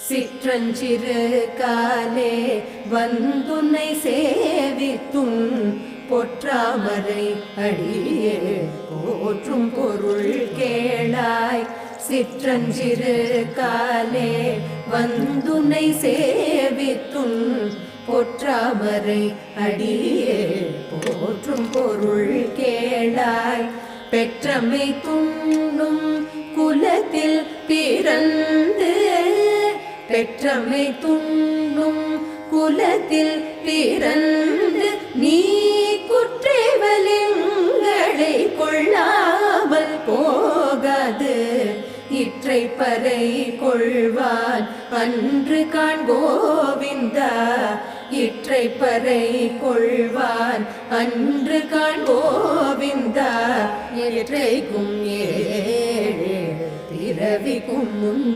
சிற்றஞ்சிறு காலே வந்துன்னை சேவித்தும் பொற்றாமரை அடியே போற்றும் பொருள் கேளாய். சிற்றஞ்சிறு காலே வந்துன்னை சேவித்தும் பொற்றாமரை அடியே போற்றும் பொருள் கேளாய். பெற்றமை துண்ணும் குலத்தில் பிறந்து பெற்றமை துண்ணும் குலத்தில் பிறந்து நீ குற்றேவலிங்களை கொள்ளாமல் போகாது இற்றை பறை கொள்வான் அன்று காண் கோவிந்தா. இற்றை பறை கொள்வான் அன்று காண் கோவிந்தா. எற்றைக்கும் ஏழு பிறவிக்கும் முன்